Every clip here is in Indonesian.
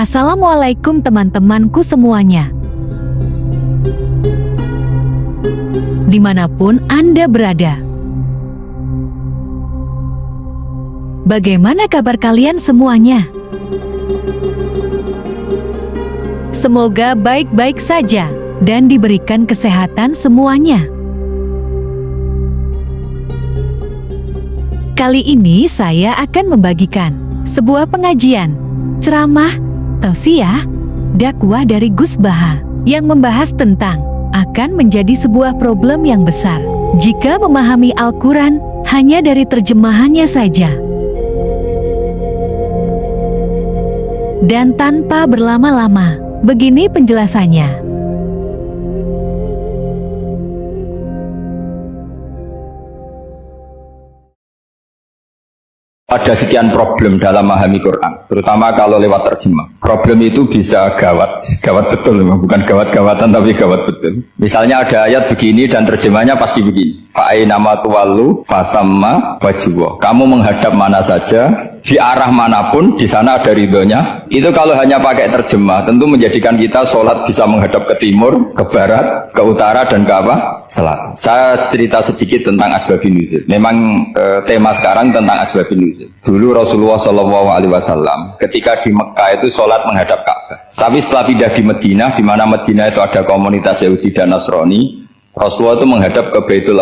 Assalamualaikum teman-temanku semuanya. Dimanapun Anda berada. Bagaimana kabar kalian semuanya? Semoga baik-baik saja dan diberikan kesehatan semuanya. Kali ini saya akan membagikan sebuah pengajian, ceramah, tausiah, dakwah dari Gus Baha yang membahas tentang akan menjadi sebuah problem yang besar jika memahami Al-Quran hanya dari terjemahannya saja. Dan tanpa berlama-lama, begini penjelasannya. Ada sekian problem dalam memahami Quran, terutama kalau lewat terjemah. Problem itu bisa gawat betul, bukan gawat-gawatan tapi gawat betul. Misalnya ada ayat begini dan terjemahnya pasti begini. Fa'ainama tuwallu fasamma wajhullah. Kamu menghadap mana saja, di arah manapun, di sana ada ridhonya. Itu kalau hanya pakai terjemah, tentu menjadikan kita sholat bisa menghadap ke timur, ke barat, ke utara, dan ke apa? Selatan. Saya cerita sedikit tentang asbabun nuzul. Memang tema sekarang tentang asbabun nuzul. Dulu Rasulullah SAW ketika di Mekah itu sholat menghadap Ka'bah. Tapi setelah pindah di Madinah, di mana Madinah itu ada komunitas Yahudi dan Nasrani, Rasulullah itu menghadap ke Baitul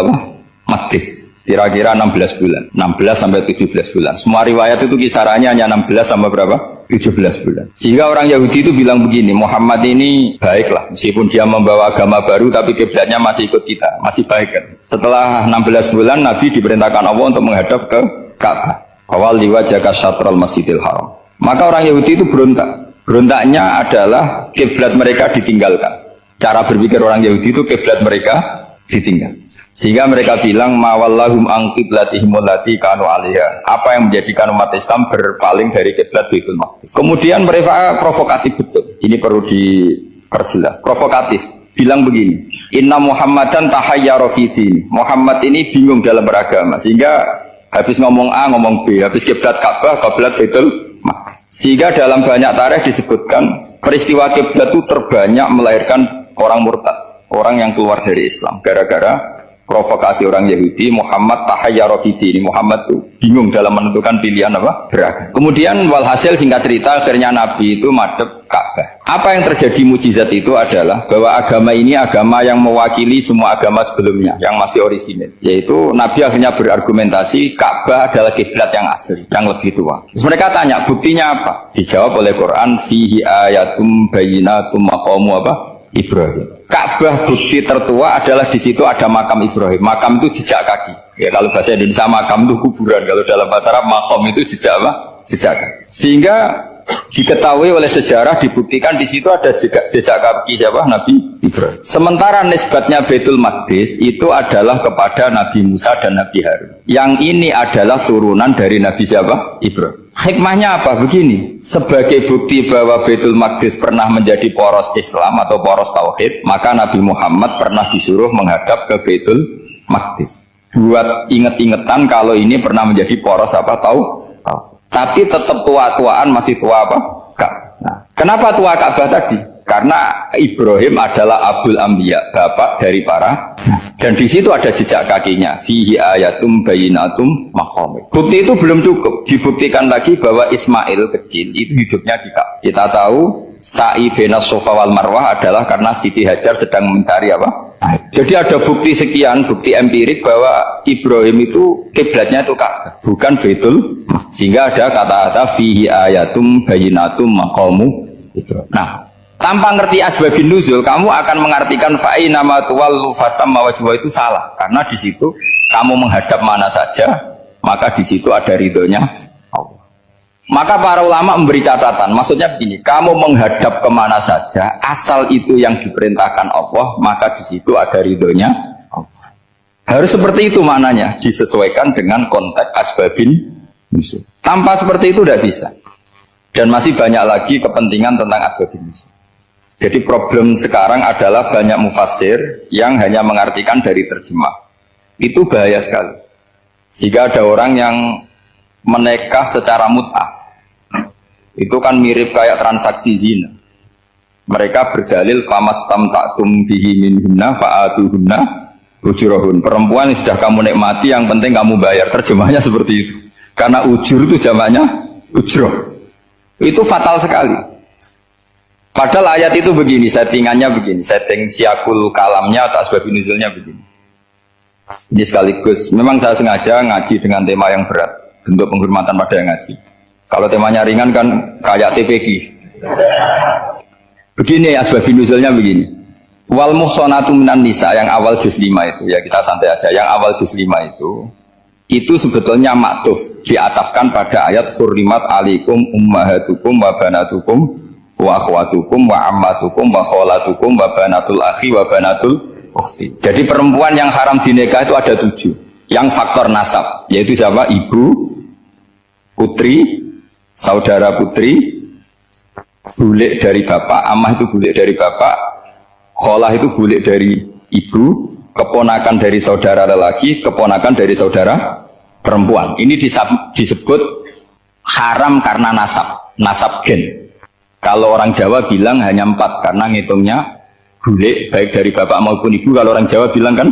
Maqdis. Kira-kira 16 bulan, 16 sampai 17 bulan. Semua riwayat itu kisarannya hanya 16 sampai berapa? 17 bulan. Sehingga orang Yahudi itu bilang begini, Muhammad ini baiklah, meskipun dia membawa agama baru, tapi kiblatnya masih ikut kita, masih baik kan. Setelah 16 bulan, Nabi diperintahkan Allah untuk menghadap ke Ka'bah. Awal liwajaka syatral masjidil haram. Maka orang Yahudi itu berontak. Berontaknya adalah kiblat mereka ditinggalkan. Cara berpikir orang Yahudi itu kiblat mereka ditinggal. Sehingga mereka bilang mawallahum an qiblatihim allati kanu 'alaiha. Apa yang menjadikan umat Islam berpaling dari kiblat Baitul Maqdis. Kemudian mereka provokatif betul. Ini perlu diperjelas. Provokatif. Bilang begini, Inna Muhammadan tahayyara fi din. Muhammad ini bingung dalam beragama sehingga habis ngomong A ngomong B, habis kiblat Ka'bah, kiblat Baitul Maqdis. Sehingga dalam banyak tarikh disebutkan peristiwa kiblat itu terbanyak melahirkan orang murtad, orang yang keluar dari Islam gara-gara provokasi orang Yahudi. Muhammad tahayyara fi din. Muhammad itu bingung dalam menentukan pilihan apa? Beragama. Kemudian walhasil singkat cerita akhirnya Nabi itu madhep Ka'bah. Apa yang terjadi mukjizat itu adalah bahwa agama ini agama yang mewakili semua agama sebelumnya yang masih orisinil. Yaitu Nabi akhirnya berargumentasi Ka'bah adalah kiblat yang asli, yang lebih tua. Terus mereka tanya, buktinya apa? Dijawab oleh Quran, fihi ayatum bayyinatum maqamu apa? Ibrahim. Ka'bah bukti tertua adalah di situ ada makam Ibrahim. Makam itu jejak kaki. Ya kalau bahasa Indonesia makam itu kuburan. Kalau dalam bahasa Arab makam itu jejak apa? Jejak kaki. Sehingga diketahui oleh sejarah dibuktikan di situ ada jejak kaki siapa? Nabi Ibrahim. Sementara nisbatnya Baitul Maqdis itu adalah kepada Nabi Musa dan Nabi Harun. Yang ini adalah turunan dari Nabi siapa? Ibrahim. Hikmahnya apa? Begini, sebagai bukti bahwa Baitul Maqdis pernah menjadi poros Islam atau poros Tauhid, maka Nabi Muhammad pernah disuruh menghadap ke Baitul Maqdis. Buat inget-ingetan kalau ini pernah menjadi poros apa? Tauhid. Tapi tetap tua-tuaan masih tua apa? Nah, kenapa tua Ka'bah tadi? Karena Ibrahim adalah Abul Anbiya, bapak dari para. Dan di situ ada jejak kakinya. Fihi ayatum bayyinatum maqam. Bukti itu belum cukup. Dibuktikan lagi bahwa Ismail kecil itu hidupnya di Ka'bah. Kita tahu sa'i baina Safa wal Marwah adalah karena Siti Hajar sedang mencari apa? Jadi ada bukti sekian, bukti empirik bahwa Ibrahim itu kiblatnya itu Ka'bah, bukan Baitul. Sehingga ada kata-kata fihi ayatum bayyinatum maqamu Ibrahim. Nah, tanpa ngerti asbabun nuzul, kamu akan mengartikan fa'inama tuwallu fasamma wajhullah itu salah. Karena di situ kamu menghadap mana saja, maka di situ ada ridhonya Allah. Maka para ulama memberi catatan, maksudnya begini, kamu menghadap kemana saja, asal itu yang diperintahkan Allah, maka di situ ada ridhonya Allah. Harus seperti itu maknanya, disesuaikan dengan konteks asbabun nuzul. Tanpa seperti itu tidak bisa. Dan masih banyak lagi kepentingan tentang asbabun nuzul. Jadi problem sekarang adalah banyak mufassir yang hanya mengartikan dari terjemah. Itu bahaya sekali. Jika ada orang yang menikah secara mut'ah, Itu kan mirip kayak transaksi zina. Mereka berdalil famastam taktum bihi minhunna fa'atuhunna ujurahun. Perempuan yang sudah kamu nikmati, yang penting kamu bayar. Terjemahnya seperti itu. Karena ujur itu jamaknya ujroh. Itu fatal sekali. Padahal ayat itu begini, settingannya begini, setting siakul kalamnya atau asbab nuzulnya begini. Ini sekaligus, memang saya sengaja ngaji dengan tema yang berat, bentuk penghormatan pada yang ngaji. Kalau temanya ringan kan kayak TPQ. Begini asbab nuzulnya begini. Wal muhsanatu minan nisa yang awal juz 5 itu, ya kita santai aja, yang awal juz 5 itu sebetulnya maktuf, diatafkan pada ayat hurrimat alikum ummahatukum wa banatukum wa akhwatukum wa ammatukum wa kholatukum wa banatul akhi wa banatul ukhti. Jadi perempuan yang haram dinikah itu ada 7. Yang faktor nasab, yaitu siapa? Ibu, putri, saudara putri, bulik dari bapak, amah itu bulik dari bapak, kholah itu bulik dari ibu, keponakan dari saudara lelaki, keponakan dari saudara perempuan. Ini disebut haram karena nasab gen. Kalau orang Jawa bilang hanya 4 karena ngitungnya bulik baik dari bapak maupun ibu. Kalau orang Jawa bilang kan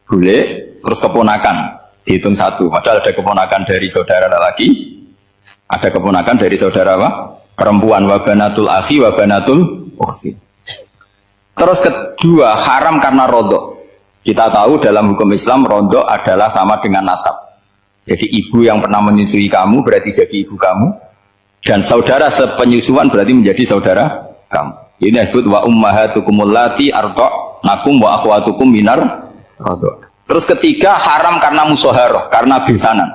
bulik terus keponakan dihitung 1. Padahal ada keponakan dari saudara lelaki, ada keponakan dari saudara apa? Perempuan. Wa banatul akhi wa banatul ukhti. Terus kedua haram karena rodok. Kita tahu dalam hukum Islam rodok adalah sama dengan nasab. Jadi ibu yang pernah menyusui kamu berarti jadi ibu kamu. Dan saudara sepenyusuan berarti menjadi saudara kamu. Ini disebut wa ummahatukumul lati arda'nakum wa akhwatukum minar rodok. Terus ketiga haram karena musoharoh, karena besanan.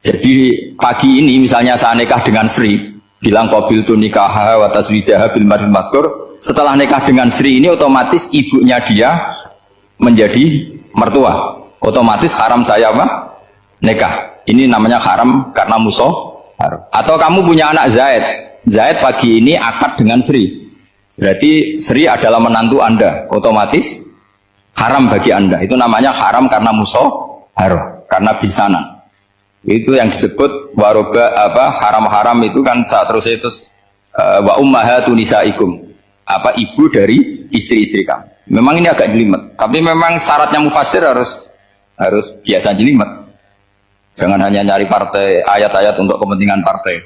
Jadi pagi ini misalnya saya nikah dengan Sri, bilang qabil tu nikah wa taswijaha bil marhum makur. Setelah nikah dengan Sri ini otomatis ibunya dia menjadi mertua. Otomatis haram saya apa? Nikah. Ini namanya haram karena musoharoh. Atau kamu punya anak Zaid. Zaid pagi ini akad dengan Sri. Berarti Sri adalah menantu Anda. Otomatis haram bagi Anda. Itu namanya haram karena musoharoh, karena bisanan. Itu yang disebut waroba apa haram-haram itu kan saat terus itu wa ummahatu nisaikum. Apa ibu dari istri-istri kamu. Memang ini agak jelimet, tapi memang syaratnya mufassir harus biasa jelimet. Jangan hanya nyari partai ayat-ayat untuk kepentingan partai.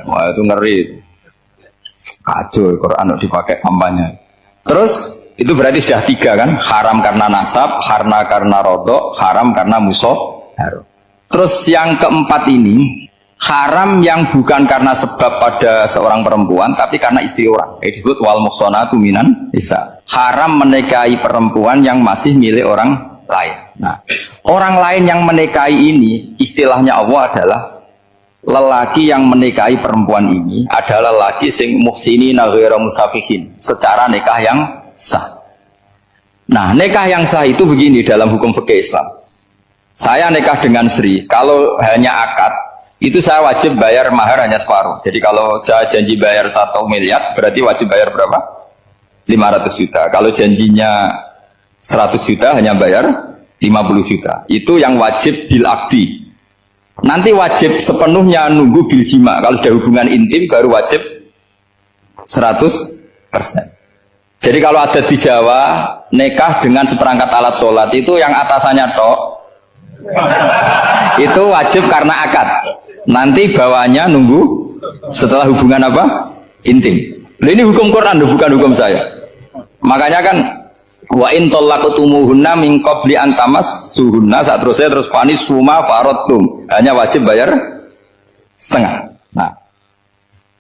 Wah itu ngeri. Kacau Quran dipakai kampanye. Terus itu berarti sudah 3 kan? Haram karena nasab, karena rodok, haram karena musoharoh. Terus yang keempat ini haram yang bukan karena sebab pada seorang perempuan, tapi karena istri orang. Disebut wal muhsanatu minan nisa. Haram menikahi perempuan yang masih milik orang lain. Nah, orang lain yang menikahi ini istilahnya Allah adalah lelaki yang menikahi perempuan ini adalah lelaki sing muhsinina ghairu musafihin, secara nikah yang sah. Nah, nikah yang sah itu begini dalam hukum fikih Islam. Saya nikah dengan Sri, kalau hanya akad itu saya wajib bayar mahar hanya separuh. Jadi kalau saya janji bayar 1 miliar berarti wajib bayar berapa? 500 juta. Kalau janjinya 100 juta hanya bayar 50 juta. Itu yang wajib bil akdi. Nanti wajib sepenuhnya nunggu bil jima. Kalau sudah hubungan intim baru wajib 100%. Jadi kalau ada di Jawa nikah dengan seperangkat alat sholat itu yang atasannya tok itu wajib karena akad. Nanti bawahnya nunggu setelah hubungan apa? Intim. Ini hukum Quran bukan hukum saya. Makanya kan wa in talaqtumuhunna min qabli an tamassuhunna saat terus fanis suma faradtum, hanya wajib bayar setengah.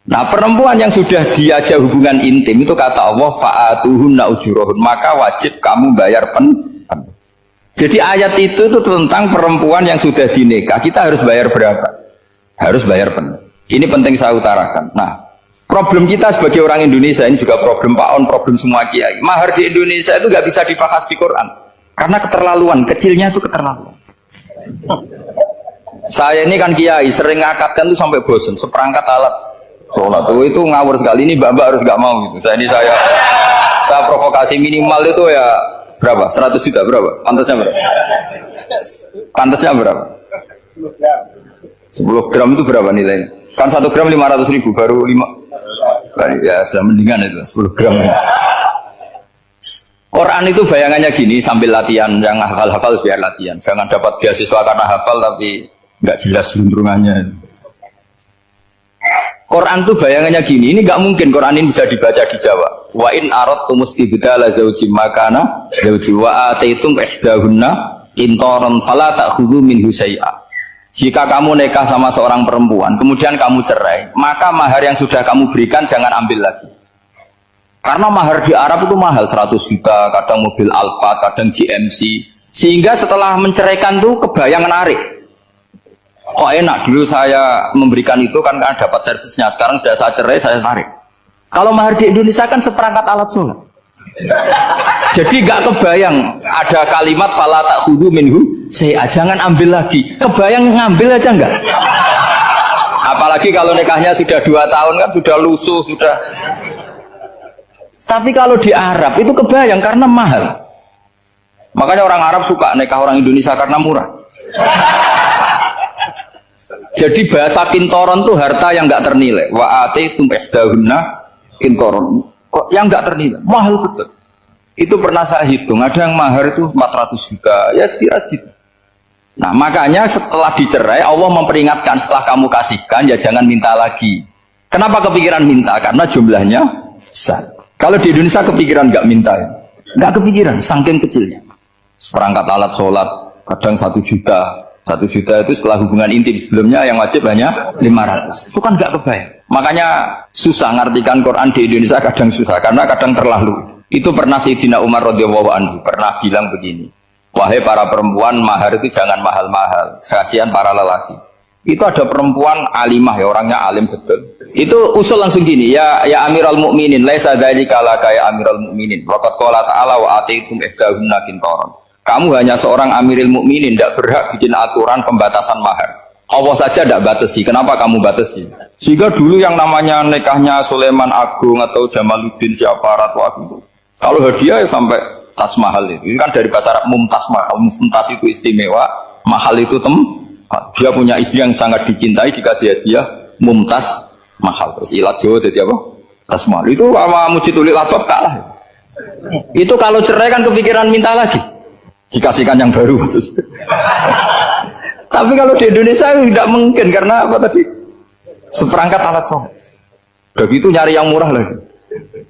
Nah perempuan yang sudah diajak hubungan intim itu kata Allah fa'atuhunna ujurahun, maka wajib kamu bayar Jadi ayat itu tentang perempuan yang sudah dinikah, kita harus bayar berapa? Harus bayar penuh. Ini penting saya utarakan. Nah, problem kita sebagai orang Indonesia ini juga problem Pak On, problem semua kiai. Mahar di Indonesia itu nggak bisa dibahas di Quran karena keterlaluan, kecilnya itu keterlaluan. Saya ini kan kiai, sering ngakatkan tuh sampai bosan, seperangkat alat sholat itu ngawur sekali. Ini mbak harus nggak mau gitu. Saya provokasi minimal itu ya berapa? 100 juta berapa? Pantasnya berapa? Pantasnya berapa? 10 gram itu berapa nilainya? Kan 1 gram 500.000 baru 5. Ya sudah mendingan itu 10 gram. Quran itu bayangannya gini sambil latihan, yang hafal-hafal biar latihan. Jangan dapat beasiswa karena hafal tapi nggak jelas juntrungannya. Quran itu bayangannya gini, ini nggak mungkin Quran ini bisa dibaca di Jawa. Wa in aradtum istibdala zaujin makana zauji wa ataitum ihdahunna qintaran fala ta'khudhu minhu syai'a. Jika kamu nikah sama seorang perempuan, kemudian kamu cerai, maka mahar yang sudah kamu berikan jangan ambil lagi. Karena mahar di Arab itu mahal, 100 juta, kadang mobil Alphard, kadang GMC. Sehingga setelah menceraikan tuh kebayang menarik. Kok enak, dulu saya memberikan itu kan dapat servisnya, sekarang sudah saya cerai, saya tarik. Kalau mahar di Indonesia kan seperangkat alat sholat. Jadi gak kebayang ada kalimat fala ta'khudhu minhu syai'a, jangan ambil lagi. Kebayang ngambil aja enggak? Apalagi kalau nikahnya sudah 2 tahun kan sudah lusuh, sudah. Tapi kalau di Arab itu kebayang karena mahal. Makanya orang Arab suka nikah orang Indonesia karena murah. Jadi bahasa kintoron itu harta yang nggak ternilai. Wa ataitum ihdahunna kintoron. Yang nggak ternilai, mahal betul. Itu pernah saya hitung, ada yang mahar itu 400 juta, ya sekira segitu. Nah makanya setelah dicerai Allah memperingatkan, setelah kamu kasihkan ya jangan minta lagi. Kenapa kepikiran minta? Karena jumlahnya besar. Kalau di Indonesia kepikiran nggak minta ya? Nggak kepikiran, saking kecilnya. Seperangkat alat sholat, kadang 1 juta. 1 juta itu setelah hubungan intim, sebelumnya yang wajib hanya 500. Itu kan nggak kebayang. Makanya susah ngartikan Quran di Indonesia, kadang susah, karena kadang terlalu. Itu pernah Sayyidina Umar radhiyallahu anhu pernah bilang begini, wahai para perempuan, mahar itu jangan mahal-mahal, kasihan para lelaki. Itu ada perempuan alimah ya, orangnya alim betul. Itu usul langsung gini, ya Amirul Mukminin, laisa dzalika laka ya Amirul Mukminin. Waqad qala ta'ala wa ataitum ihdahunna qintaran. Kamu hanya seorang Amirul Mukminin, tidak berhak bikin aturan pembatasan mahar. Allah saja tidak batasi, kenapa kamu batasi? Sehingga dulu yang namanya nikahnya Sulaiman Agung atau Jamaluddin siapa Ratu Agung, kalau hadiah ya sampai tas mahal itu. Ini kan dari bahasa Arab mumtaz mahal, mumtaz itu istimewa, mahal itu dia punya istri yang sangat dicintai, dikasih hadiah mumtaz mahal. Terus ilat Jawa jadi apa? Tas mahal. Itu sama Mujidul Labab kalah. Itu kalau cerai kan kepikiran minta lagi, dikasihkan yang baru. Tapi kalau di Indonesia tidak mungkin, karena apa tadi? Seperangkat alat sholat. Begitu nyari yang murah lagi.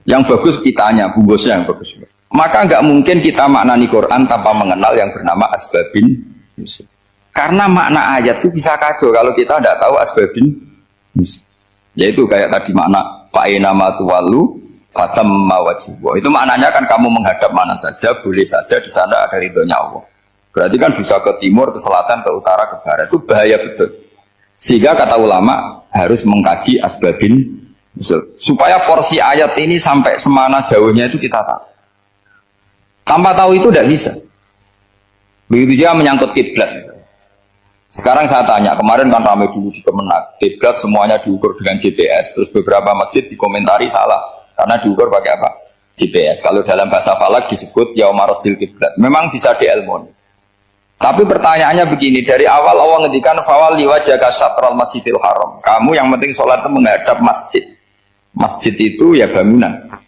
Yang bagus kitanya, bungkusnya yang bagus. Maka nggak mungkin kita maknani Quran tanpa mengenal yang bernama asbabin nuzul. Karena makna ayat itu bisa kacau kalau kita tidak tahu asbabin nuzul. Yaitu kayak tadi makna fa'ina ma tuwallu fatamma wajhuhu. Itu maknanya kan kamu menghadap mana saja, boleh saja di sana ada ridhonya Allah. Berarti kan bisa ke timur, ke selatan, ke utara, ke barat. Itu bahaya betul. Sehingga kata ulama harus mengkaji asbabin nuzul. Supaya porsi ayat ini sampai semana jauhnya itu kita tahu. Tanpa tahu itu tidak bisa. Begitu juga menyangkut kiblat. Sekarang saya tanya, kemarin kan ramai dulu di Kemenak, kiblat semuanya diukur dengan GPS, terus beberapa masjid dikomentari salah, karena diukur pakai apa? GPS. Kalau dalam bahasa falak disebut yaumarosdil kiblat. Memang bisa diilmoni. Tapi pertanyaannya begini, dari awal Allah ngendikan fawalli wajhaka syatral masjidil haram. Kamu yang penting sholat itu menghadap masjid. Masjid itu ya bangunan.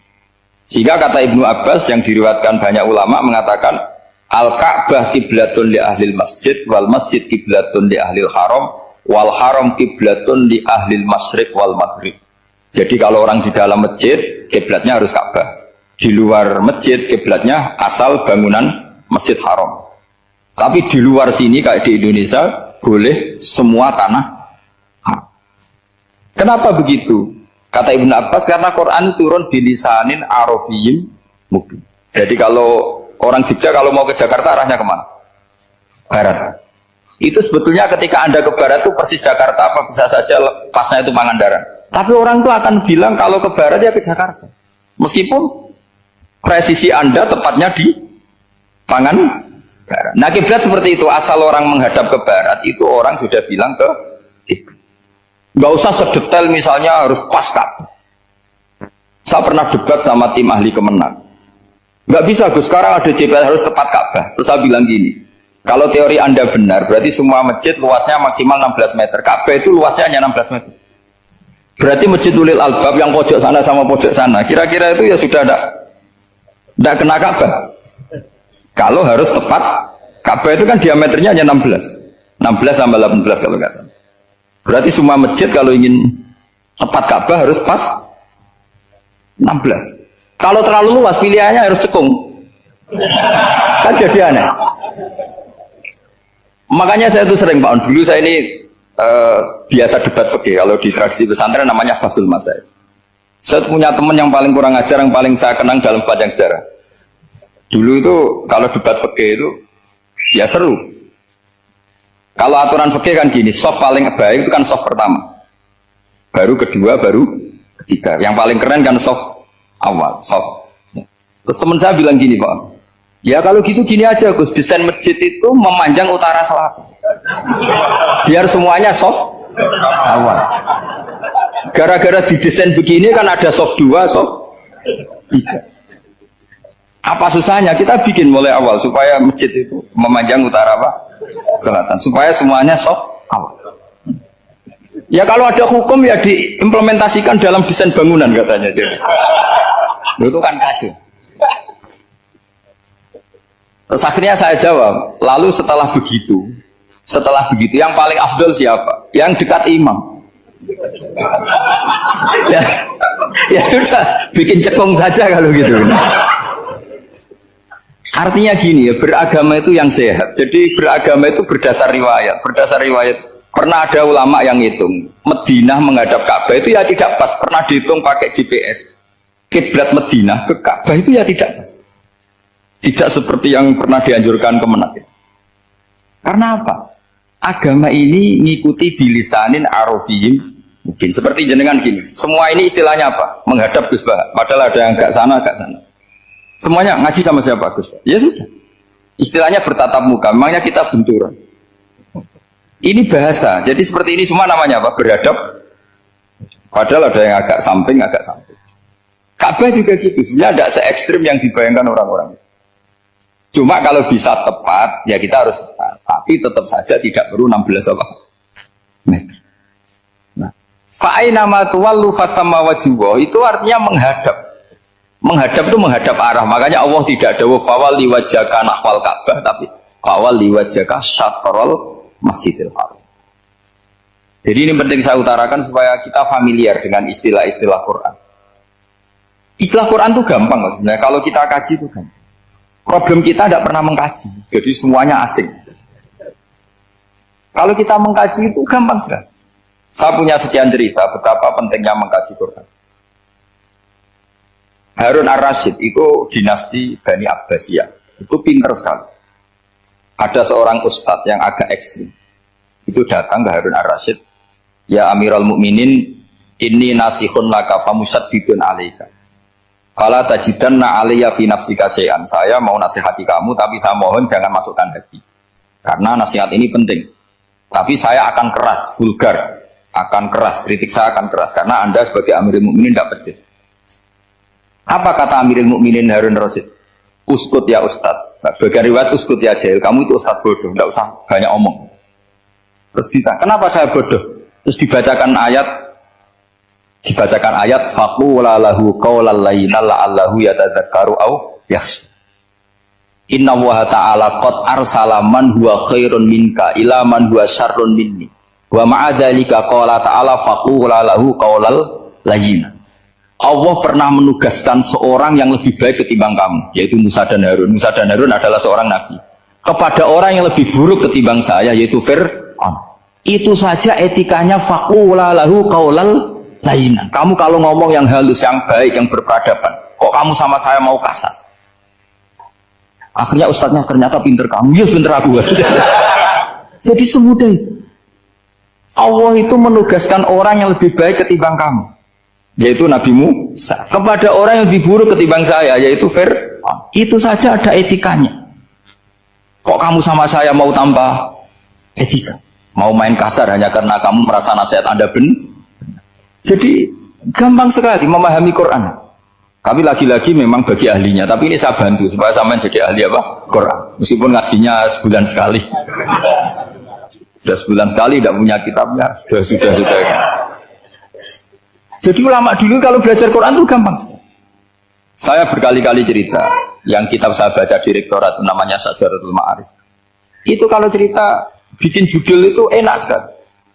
Sehingga kata Ibnu Abbas yang diriwayatkan banyak ulama mengatakan Al-Ka'bah kiblatun li ahlil masjid wal masjid kiblatun li ahlil haram wal haram kiblatun li ahlil masyriq wal maghrib. Jadi kalau orang di dalam masjid kiblatnya harus Ka'bah. Di luar masjid kiblatnya asal bangunan Masjid Haram. Tapi di luar sini kayak di Indonesia boleh semua tanah. Kenapa begitu? Kata Ibnu Abbas karena Quran turun bilisanin Arabiyyin mubin. Jadi kalau orang Jogja kalau mau ke Jakarta arahnya kemana? Barat. Itu sebetulnya ketika Anda ke barat itu persis Jakarta apa bisa saja pasnya itu Pangandaran. Tapi orang itu akan bilang kalau ke barat ya ke Jakarta. Meskipun presisi Anda tepatnya di Pangandaran. Nah kiblat seperti itu, asal orang menghadap ke barat itu orang sudah bilang ke kiblat. Nggak usah sedetail misalnya harus pas Ka'bah. Saya pernah debat sama tim ahli Kemenak. Nggak bisa Gus, sekarang ada GPS harus tepat Ka'bah. Terus saya bilang gini, kalau teori Anda benar, berarti semua masjid luasnya maksimal 16 meter. Ka'bah itu luasnya hanya 16 meter. Berarti Masjid Ulil Albab yang pojok sana sama pojok sana, kira-kira itu ya sudah tidak kena Ka'bah. Kalau harus tepat, Ka'bah itu kan diameternya hanya 16 sampai 18 kalau nggak salah. Berarti semua masjid kalau ingin tepat Ka'bah harus pas 16. Kalau terlalu luas pilihannya harus cekung. Kan jadi aneh. Makanya saya tuh sering Pak, dulu saya ini biasa debat fikih. Kalau di tradisi pesantren namanya Fasul Masail. Saya punya teman yang paling kurang ajar, yang paling saya kenang dalam panjang sejarah. Dulu itu kalau debat fikih itu ya seru. Kalau aturan fikih kan gini, soft paling baik itu kan soft pertama, baru kedua, baru ketiga. Yang paling keren kan soft awal, soft. Terus teman saya bilang gini Pak, ya kalau gitu gini aja Gus, desain masjid itu memanjang utara selatan, biar semuanya soft awal. Gara-gara didesain begini kan ada soft 2, soft 3. Apa susahnya kita bikin mulai awal supaya masjid itu memanjang utara apa? Selatan, supaya semuanya soft awal. Ya kalau ada hukum ya diimplementasikan dalam desain bangunan katanya. Jadi itu kan kacau. Terus akhirnya saya jawab, lalu setelah begitu yang paling afdol siapa? Yang dekat imam. Ya sudah, bikin cekung saja kalau gitu. Artinya gini ya, beragama itu yang sehat. Jadi beragama itu berdasar riwayat. Berdasar riwayat, pernah ada ulama yang hitung Madinah menghadap Ka'bah itu ya tidak pas. Pernah dihitung pakai GPS. Kiblat Madinah ke Ka'bah itu ya tidak pas. Tidak seperti yang pernah dianjurkan Kemenak. Karena apa? Agama ini ngikuti bilisanin Arabiyyin mungkin. Seperti jenengan gini. Semua ini istilahnya apa? Menghadap Gus Bah. Padahal ada yang agak sana, agak sana. Semuanya ngaji sama siapa Gus? Ya sudah. Istilahnya bertatap muka. Memangnya kita benturan. Ini bahasa. Jadi seperti ini semua namanya apa? Berhadap. Padahal ada yang agak samping, agak samping. Ka'bah juga gitu. Sebenarnya tidak se-ekstrim yang dibayangkan orang-orang. Cuma kalau bisa tepat, ya kita harus tepat. Tapi tetap saja tidak perlu 16 apa? Meter. Nah, fa'aina ma tuwallu fathamma wajhuhu itu artinya menghadap. Menghadap itu menghadap arah. Makanya Allah tidak ada fawalli wajhaka nahwal Ka'bah, tapi fawalli wajhaka syatrul Masjidil Haram. Jadi ini penting saya utarakan supaya kita familiar dengan istilah-istilah Quran. Istilah Quran itu gampang sebenarnya. Kalau kita kaji itu gampang. Problem kita tidak pernah mengkaji, jadi semuanya asing. Kalau kita mengkaji itu gampang sekali. Saya punya sekian cerita betapa pentingnya mengkaji Quran. Harun Ar-Rasyid itu dinasti Bani Abbasiyah. Itu pinter sekali. Ada seorang ustadz yang agak ekstrim. Itu datang ke Harun Ar-Rasyid. Ya Amirul Mukminin, inni nasihun laka famusaddidun alaika. Fala tajidanna alaiya fi nafsika syai'an. Saya mau nasihati kamu, tapi saya mohon jangan masukkan hati. Karena nasihat ini penting. Tapi saya akan keras, vulgar. Akan keras, kritik saya akan keras. Karena Anda sebagai Amirul Mukminin tidak pedes. Apa kata Amirul Mukminin Harun Ar-Rasyid? Uskut ya Ustadz. Sebagai riwayat uskut ya jahil. Kamu itu Ustadz bodoh, tidak usah banyak omong. Terus ditanya, kenapa saya bodoh? Terus dibacakan ayat faqula lahu qawlan layyinan la'allahu yatadzakkaru aw yakhsha. Inna Allaha ta'ala qad arsala man huwa khairun minka ila man huwa syarrun minni. Wa ma'a dzalika qala ta'ala faqula lahu qawlan layyinan. Allah pernah menugaskan seorang yang lebih baik ketimbang kamu, yaitu Musa dan Harun. Musa dan Harun adalah seorang nabi. Kepada orang yang lebih buruk ketimbang saya, yaitu Fir'aun. Itu saja etikanya faqula lahu qawlan layyinan. Kamu kalau ngomong yang halus, yang baik, yang berperadaban, kok kamu sama saya mau kasar? Akhirnya ustadznya ternyata pinter kamu, ya pinter aku. Jadi semudah itu. Allah itu menugaskan orang yang lebih baik ketimbang kamu, yaitu Nabi Musa, kepada orang yang lebih buruk ketimbang saya, yaitu Fir'aun. Itu saja ada etikanya. Kok kamu sama saya mau tambah etika? Mau main kasar hanya karena kamu merasa nasihat Anda benar? Jadi gampang sekali memahami Quran. Tapi lagi-lagi memang bagi ahlinya. Tapi ini saya bantu supaya sampean jadi ahli apa? Quran. Meskipun ngajinya sebulan sekali. Sudah sebulan sekali tidak punya kitabnya. Sudah. Jadi ulama dulu kalau belajar Quran itu gampang sekali. Saya berkali-kali cerita, yang kitab saya baca di rektorat namanya Syajaratul Ma'arif. Itu kalau cerita bikin judul itu enak sekali.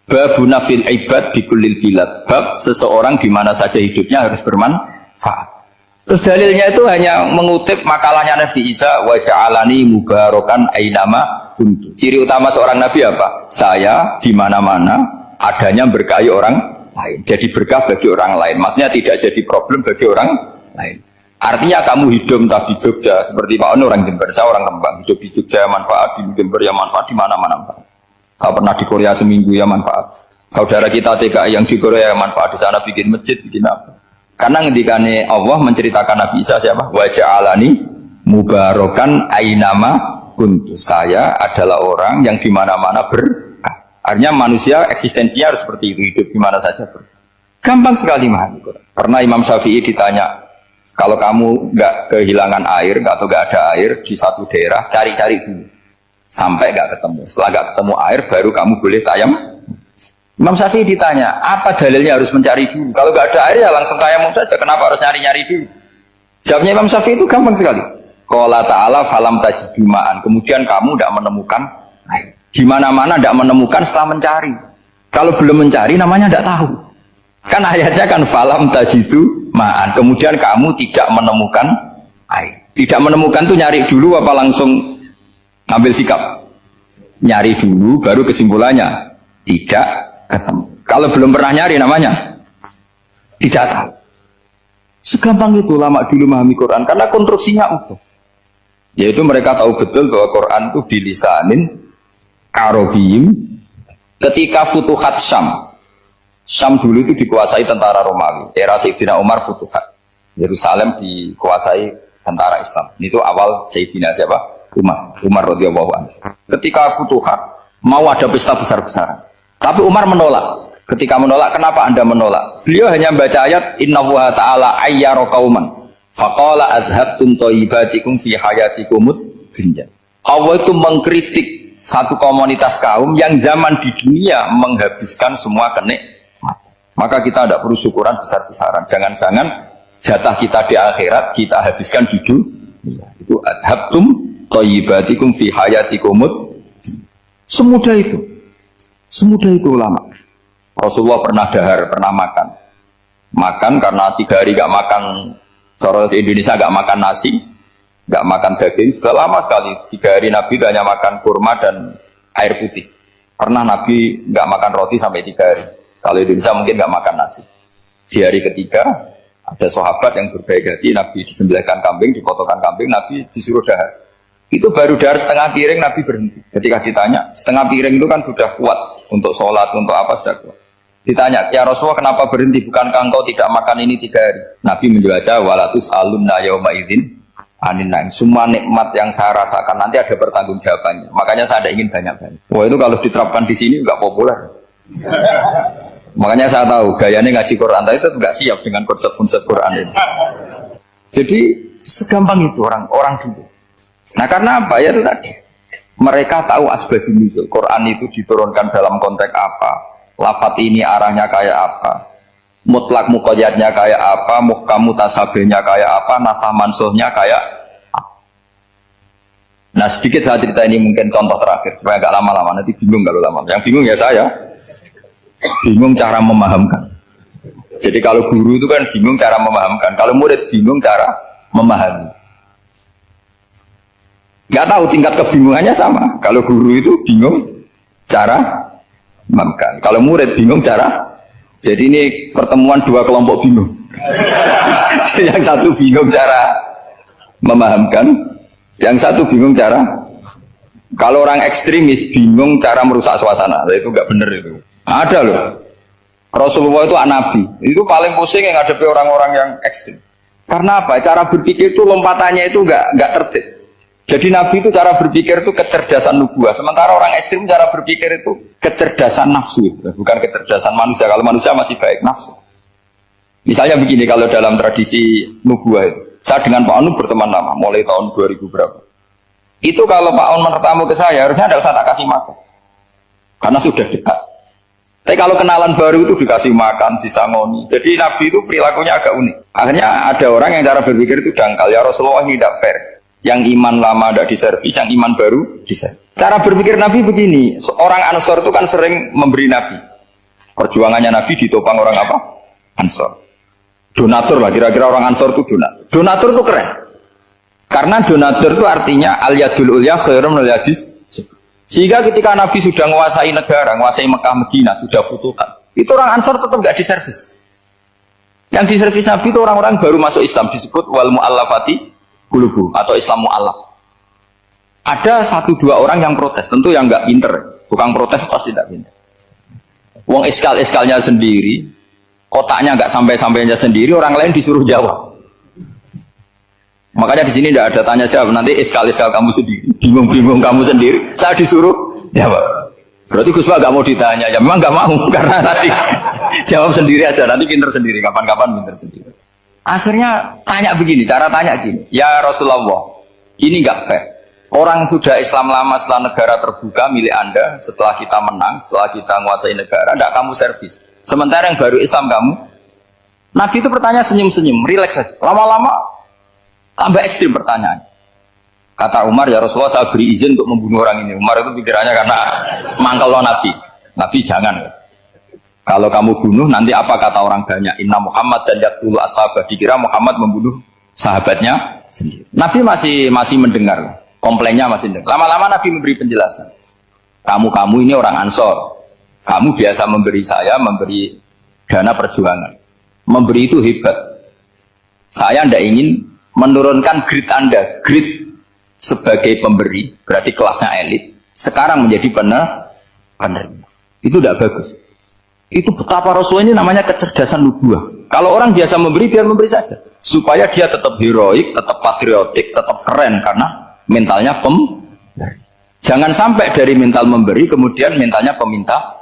Babuna fil ibad bikulil bilad. Bab seseorang di mana saja hidupnya harus bermanfaat. Terus dalilnya itu hanya mengutip makalahnya Nabi Isa, wa ja'alani mubarakan ainama kuntu. Ciri utama seorang nabi apa? Saya di mana-mana adanya berkahi orang lain. Jadi berkah bagi orang lain. Maksudnya tidak jadi problem bagi orang lain. Artinya kamu hidup entah di Jogja seperti Pak Ono orang Jember, saya orang Rembang. Hidup di Jogja manfaat, di Jember ya manfaat, di mana-mana manfaat. Saya pernah di Korea seminggu ya manfaat. Saudara kita TKI yang di Korea ya manfaat, di sana bikin masjid, bikin apa. Karena ngendikane Allah menceritakan Nabi Isa siapa? Wa ja'alani mubarakan ainama kuntu. Saya adalah orang yang di mana-mana berkah. Artinya manusia eksistensinya harus seperti itu, hidup di mana saja berkah. Gampang sekali memahami Quran. Pernah Imam Syafi'i ditanya, kalau kamu nggak kehilangan air atau nggak ada air di satu daerah, cari-cari dulu sampai nggak ketemu. Setelah nggak ketemu air, baru kamu boleh tayamum. Imam Syafi'i ditanya, apa dalilnya harus mencari dulu? Kalau nggak ada air ya langsung tayamum saja. Kenapa harus nyari-nyari dulu? Jawabnya Imam Syafi'i itu gampang sekali. Qala ta'ala falam tajidu ma'an. Kemudian kamu tidak menemukan air. Di mana-mana tidak menemukan setelah mencari. Kalau belum mencari namanya tidak tahu. Kan ayatnya kan falam tajidu ma'an. Kemudian kamu tidak menemukan air. Tidak menemukan tuh nyari dulu apa langsung ambil sikap? Nyari dulu baru kesimpulannya tidak ketemu. Kalau belum pernah nyari namanya tidak tahu. Segampang itu ulama dulu memahami Quran karena konstruksinya utuh. Yaitu mereka tahu betul bahwa Quran itu bilisanin Arabiyim. Ketika Futuhat Syam dulu itu dikuasai tentara Romawi. Era Sayyidina Umar Futuhat. Yerusalem dikuasai tentara Islam. Itu awal Sayyidina siapa? Umar radhiyallahu anhu. Ketika Futuhat mau ada pesta besar-besaran. Tapi Umar menolak. Ketika menolak, kenapa Anda menolak? Beliau hanya baca ayat Innallaha ta'ala ayyara qauman faqala adhabtum thayyibatikum fi hayatikumud dunya. Allah itu mengkritik satu komunitas kaum yang zaman di dunia menghabiskan semua kenikmatan. Maka kita tidak perlu syukuran besar-besaran. Jangan-jangan jatah kita di akhirat kita habiskan di dunia. Itu adhabtum thayyibatikum fi hayatikumud. Semudah itu. Semudah itu ulama. Rasulullah pernah dahar, pernah makan. Makan karena 3 hari gak makan. Cara Indonesia gak makan nasi, gak makan daging. Sudah lama sekali. 3 hari Nabi hanya makan kurma dan air putih. Pernah Nabi gak makan roti sampai 3 hari. Kalau Indonesia mungkin nggak makan nasi. Di hari ketiga ada sahabat yang berbaik hati, Nabi disembelihkan kambing, dipotongkan kambing, Nabi disuruh dahar. Itu baru dahar setengah piring, Nabi berhenti. Ketika ditanya, setengah piring itu kan sudah kuat untuk sholat, untuk apa sudah kuat. Ditanya, ya Rasulullah kenapa berhenti? Bukankah engkau tidak makan ini 3 hari? Nabi menjawab, walatus alunna yauma idzin anin naim. Semua nikmat yang saya rasakan nanti ada pertanggungjawabannya. Makanya saya tidak ingin banyak-banyak. Wah itu kalau diterapkan di sini nggak populer. Makanya saya tahu gayanya ngaji Quran itu nggak siap dengan konsep-konsep Quran ini. Jadi segampang itu orang dulu. Nah karena apa ya itu tadi mereka tahu asbabun nuzul. Quran itu diturunkan dalam konteks apa, lafaz ini arahnya kayak apa, mutlak muqayyadnya kayak apa, muhkam mutasabihnya kayak apa, nasah mansuhnya kayak apa. Nah sedikit saya cerita ini mungkin contoh terakhir supaya agak lama-lama, nanti bingung kalau lama. Yang bingung ya saya. Bingung cara memahamkan. Jadi kalau guru itu kan bingung cara memahamkan. Kalau murid bingung cara memahami. Gak tahu tingkat kebingungannya sama. Kalau guru itu bingung cara memahamkan. Kalau murid bingung cara. Jadi ini pertemuan 2 kelompok bingung. Yang satu bingung cara memahamkan. Yang satu bingung cara. Kalau orang ekstremis bingung cara merusak suasana. Itu gak benar itu. Ada loh. Rasulullah itu nabi. Itu paling pusing yang ngadepi orang-orang yang ekstrem. Karena apa? Cara berpikir itu lompatannya itu enggak tertib. Jadi nabi itu cara berpikir itu kecerdasan nubuah. Sementara orang ekstrem cara berpikir itu kecerdasan nafsu, bukan kecerdasan manusia. Kalau manusia masih baik nafsu. Misalnya begini, kalau dalam tradisi nubuah itu, saya dengan Pak Anu berteman lama, mulai tahun 2000 berapa. Itu kalau Pak Anu bertamu ke saya, harusnya tidak usah tak kasih makan. Karena sudah dekat. Tapi kalau kenalan baru itu dikasih makan, disangoni. Jadi Nabi itu perilakunya agak unik. Akhirnya ada orang yang cara berpikir itu dangkal. Ya Rasulullah ini tidak fair. Yang iman lama tidak diservis, yang iman baru diservis. Cara berpikir Nabi begini, seorang Ansor itu kan sering memberi Nabi. Perjuangannya Nabi ditopang orang apa? Ansor. Donatur lah, kira-kira orang Ansor itu donatur. Donatur itu keren. Karena donatur itu artinya al-yadul ulya khairum minal yadis. Sehingga ketika Nabi sudah menguasai negara, menguasai Mekah, Medina, sudah futuhan, itu orang Ansor tetap gak diservis. Yang diservis Nabi itu orang-orang baru masuk Islam, disebut wal mu'allafati qulubuhum atau Islam mu'allaf. Ada 1-2 orang yang protes, tentu yang gak pinter. Bukan protes pasti tidak pinter. Wong iskal-iskalnya sendiri, otaknya gak sampai-sampainya sendiri, orang lain disuruh jawab. Makanya di sini tidak ada tanya jawab, nanti iskal-iskal kamu sendiri, bingung-bingung kamu sendiri, saya disuruh jawab. Berarti Gus Pak gak mau ditanya, ya memang gak mau, karena nanti jawab sendiri aja, nanti pinter sendiri, kapan-kapan pinter sendiri. Akhirnya tanya begini, cara tanya gini, ya Rasulullah, ini gak fair. Orang sudah Islam lama setelah negara terbuka milik Anda, setelah kita menang, setelah kita menguasai negara, tidak kamu servis. Sementara yang baru Islam kamu, Nabi itu bertanya senyum-senyum, rileks saja. Lama-lama tambah ekstrim pertanyaan. Kata Umar, ya Rasulullah saya beri izin untuk membunuh orang ini. Umar itu pikirannya karena mangkel lo Nabi. Nabi jangan. Kalau kamu bunuh nanti apa kata orang banyak? Inna Muhammad dan yaqtul ashabah. Dikira Muhammad membunuh sahabatnya sendiri. Nabi masih mendengar. Komplainnya masih dengar. Lama-lama Nabi memberi penjelasan. Kamu ini orang Ansor. Kamu biasa memberi saya, memberi dana perjuangan. Memberi itu hebat. Saya tidak ingin menurunkan grade Anda, grade sebagai pemberi, berarti kelasnya elit, sekarang menjadi penerima. Itu tidak bagus. Itu betapa Rasul ini namanya kecerdasan nubuah. Kalau orang biasa memberi, biar memberi saja. Supaya dia tetap heroik, tetap patriotik, tetap keren, karena mentalnya pemberi. Jangan sampai dari mental memberi, kemudian mentalnya peminta.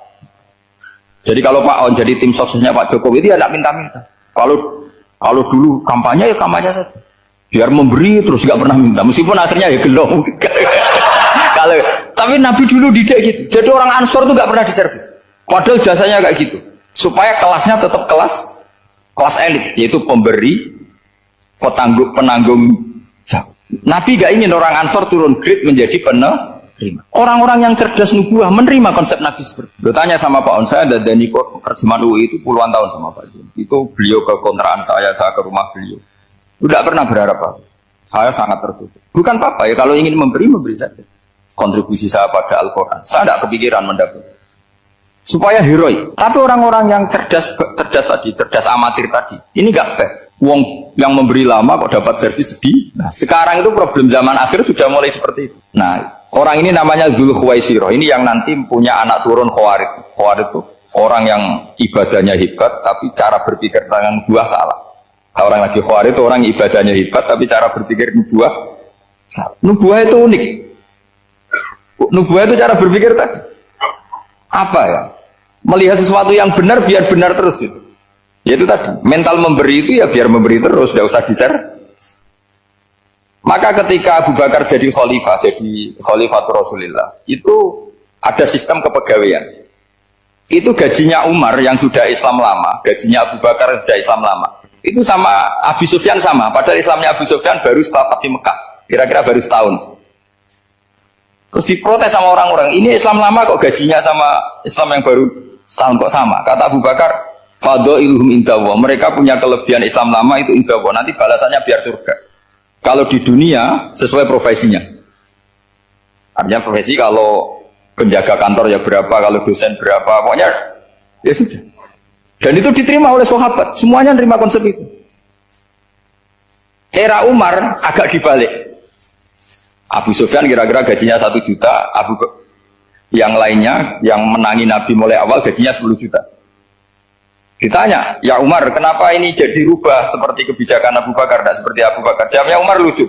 Jadi kalau Pak On jadi tim suksesnya Pak Jokowi, dia tidak minta-minta. Kalau dulu kampanye, ya kampanye saja. Biar memberi terus gak pernah minta, meskipun akhirnya ya gelong. Tapi Nabi dulu didik gitu. Jadi orang Ansor itu gak pernah diservis. Padahal jasanya kayak gitu. Supaya kelasnya tetap kelas elit, yaitu pemberi, penanggung jawab. Nabi gak ingin orang Ansor turun grade menjadi penerima. Orang-orang yang cerdas nubuah menerima konsep Nabi seperti itu. Tanya sama Pak On, saya dan Niko terjemahan UI itu puluhan tahun sama Pak Zul. Itu beliau ke kontrakan saya ke rumah beliau. Tidak pernah berharap apa. Saya sangat tertutup. Bukan apa-apa ya, kalau ingin memberi saja. Kontribusi saya pada Al-Quran. Saya tidak kepikiran mendapat. Supaya heroik. Tapi orang-orang yang cerdas amatir tadi, ini gak fair. Wong yang memberi lama kok dapat servis sedih. Nah, sekarang itu problem zaman akhir sudah mulai seperti itu. Nah, orang ini namanya Dzul Khuwaisirah. Ini yang nanti punya anak turun Khawarij. Khawarij itu orang yang ibadahnya hebat, tapi cara berpikir tentang buah salah. Orang lagi Khawarij itu orang ibadahnya hebat, tapi cara berpikir nubuah salah. Nubuah itu unik. Nubuah itu cara berpikir tadi. Apa ya? Melihat sesuatu yang benar biar benar terus itu. Yaitu tadi, mental memberi itu ya biar memberi terus, tidak usah di-share. Maka ketika Abu Bakar jadi Khalifatul Rasulillah, itu ada sistem kepegawaian. Itu gajinya Umar yang sudah Islam lama, gajinya Abu Bakar yang sudah Islam lama. Itu sama Abu Sufyan sama, padahal Islamnya Abu Sufyan baru setelah Fathu Mekah, kira-kira baru setahun. Terus diprotes sama orang-orang, ini Islam lama kok gajinya sama Islam yang baru setahun kok sama. Kata Abu Bakar, fadhailuhum indallah, mereka punya kelebihan Islam lama itu indallah, nanti balasannya biar surga. Kalau di dunia sesuai profesinya. Artinya profesi kalau penjaga kantor ya berapa, kalau dosen berapa, pokoknya ya sudah. Dan itu diterima oleh sahabat, semuanya nerima konsep itu. Era Umar agak dibalik. Abu Sufyan kira-kira gajinya 1 juta, yang lainnya yang menangi Nabi mulai awal gajinya 10 juta. Ditanya, ya Umar, kenapa ini jadi rubah seperti kebijakan Abu Bakar, tidak seperti Abu Bakar? Jawabnya Umar lucu.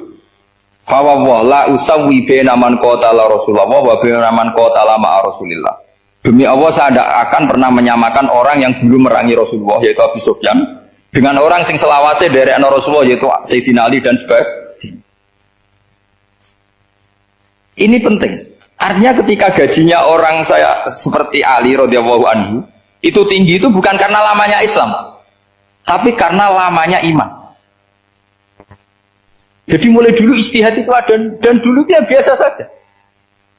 Fawwah la usawwi baina man qatala Rasulullah wa baina man qatala ma'a Rasulillah. Demi Allah saya tidak akan pernah menyamakan orang yang dulu merangi Rasulullah yaitu Abu Sufyan dengan orang sing selawase dari anak Rasulullah yaitu Sayyidina Ali dan sebagainya. Ini penting. Artinya ketika gajinya orang saya seperti Ali radhiyallahu anhu Itu tinggi itu bukan karena lamanya Islam, tapi karena lamanya iman. Jadi mulai dulu ijtihad itu ada, dan dulu dia biasa saja.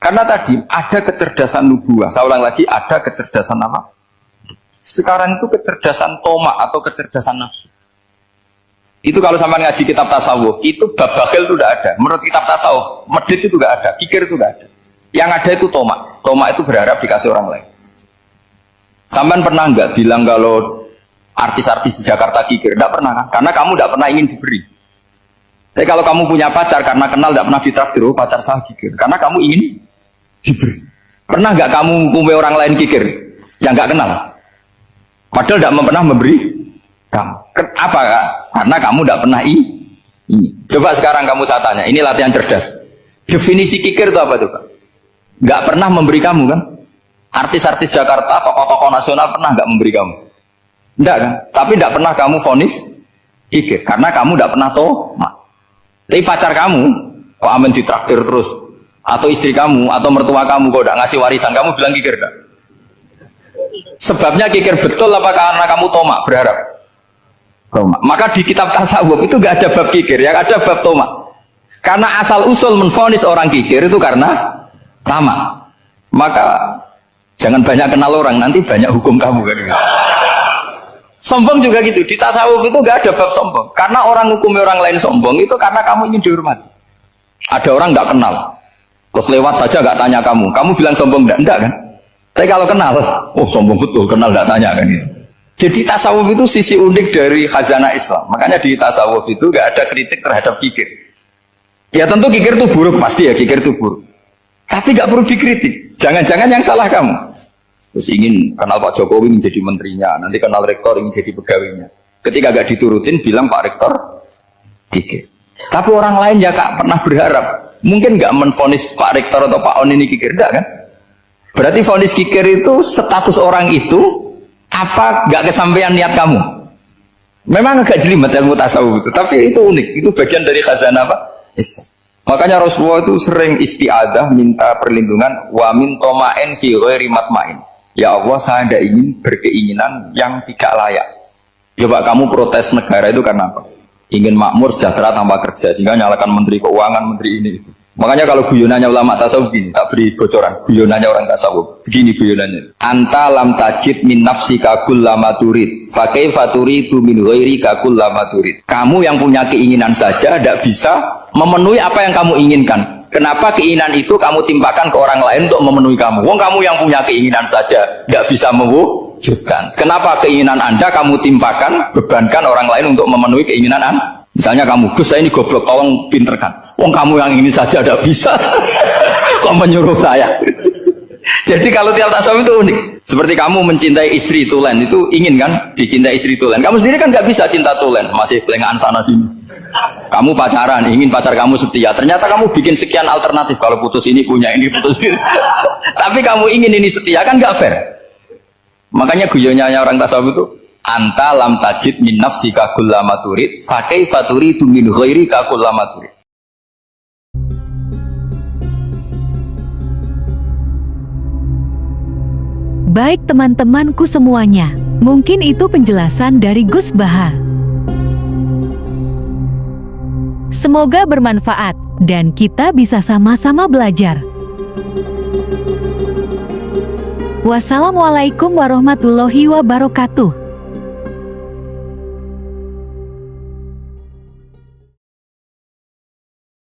Karena tadi ada kecerdasan nubuwah. Saya ulang lagi, ada kecerdasan apa? Sekarang itu kecerdasan tomak atau kecerdasan nafsu. Itu kalau sama ngaji kitab tasawuf, itu bab bakhil itu tidak ada. Menurut kitab tasawuf, medit itu tidak ada, kikir itu tidak ada. Yang ada itu tomak. Tomak itu berharap dikasih orang lain. Sampean pernah nggak bilang kalau artis-artis di Jakarta kikir? Tidak pernah kan? Karena kamu tidak pernah ingin diberi. Tapi kalau kamu punya pacar karena kenal tidak pernah ditraktir, oh, pacar saya kikir. Karena kamu ingin diberi. Pernah nggak kamu hukumnya orang lain kikir yang nggak kenal? Padahal tidak pernah memberi kamu. Apa kak? Karena kamu tidak pernah ini. Coba sekarang kamu saya tanya, ini latihan cerdas. Definisi kikir itu apa tuh Pak? Nggak pernah memberi kamu kan? Artis-artis Jakarta, tokoh-tokoh nasional pernah nggak memberi kamu? Enggak kan? Tapi tidak pernah kamu vonis kikir karena kamu tidak pernah tomak. Tapi pacar kamu, kok amin ditraktir terus, atau istri kamu, atau mertua kamu, kok udah ngasih warisan, kamu bilang kikir gak? Sebabnya kikir betul apa karena kamu tomak, berharap? Tomak. Maka di kitab tasawuf itu gak ada bab kikir, yang ada bab tomak. Karena asal usul menvonis orang kikir itu karena tamak. Maka jangan banyak kenal orang, nanti banyak hukum kamu kan? Sombong juga gitu, di tasawuf itu gak ada bab sombong. Karena orang hukum orang lain sombong itu karena kamu ingin dihormati. Ada orang gak kenal, terus lewat saja gak tanya kamu bilang sombong enggak kan? Tapi kalau kenal, oh sombong betul, kenal gak tanya kan gitu. Jadi tasawuf itu sisi unik dari khazanah Islam. Makanya di tasawuf itu gak ada kritik terhadap kikir. Ya tentu kikir itu buruk, pasti ya kikir itu buruk. Tapi gak perlu dikritik, jangan-jangan yang salah kamu. Terus ingin kenal Pak Jokowi ingin jadi menterinya, nanti kenal rektor ingin jadi pegawainya. Ketika gak diturutin bilang Pak Rektor kikir. Tapi orang lain ya kak pernah berharap, mungkin gak menvonis Pak Rektor atau Pak On ini kikir, enggak kan? Berarti vonis kikir itu status orang itu apa gak kesampaian niat kamu? Memang agak jelimet ilmu tasawuf itu, tapi itu unik, itu bagian dari khazanah apa? Islam. Makanya Rasulullah itu sering istiadah minta perlindungan wa min toma'in fi ghairi matma'in. Ya Allah, saya tidak ingin berkeinginan yang tidak layak. Coba kamu protes negara itu karena apa? Ingin makmur, sejahtera tanpa kerja, sehingga nyalakan menteri keuangan, menteri ini. Makanya kalau guyonannya ulama tasawuf gini, tak beri bocoran. Guyonannya orang tasawuf, begini guyonannya. Anta lam tajid min nafsika kullama turid, fa kaifa turidu min ghairika kullama turid. Kamu yang punya keinginan saja tidak bisa memenuhi apa yang kamu inginkan. Kenapa keinginan itu kamu timpakan ke orang lain untuk memenuhi kamu? Wong kamu yang punya keinginan saja tidak bisa mewujudkan. Kenapa keinginan Anda kamu timpakan, bebankan orang lain untuk memenuhi keinginan Anda? Misalnya kamu, Gus saya ini goblok, tolong pinterkan. Wong kamu yang ini saja tidak bisa, kok menyuruh saya? Jadi kalau tiap tasawuf itu unik. Seperti kamu mencintai istri tulen, itu ingin kan dicintai istri tulen. Kamu sendiri kan nggak bisa cinta tulen, masih pelengahan sana sini. Kamu pacaran, ingin pacar kamu setia. Ternyata kamu bikin sekian alternatif. Kalau putus ini punya ini, putus ini. Tapi kamu ingin ini setia, kan nggak fair. Makanya guyonnya orang tasawuf itu, anta lam tajid min nafsika kullama turid, fa kaifa turidu min ghairika kullama turid. Baik teman-temanku semuanya, mungkin itu penjelasan dari Gus Baha. Semoga bermanfaat dan kita bisa sama-sama belajar. Wassalamualaikum warahmatullahi wabarakatuh.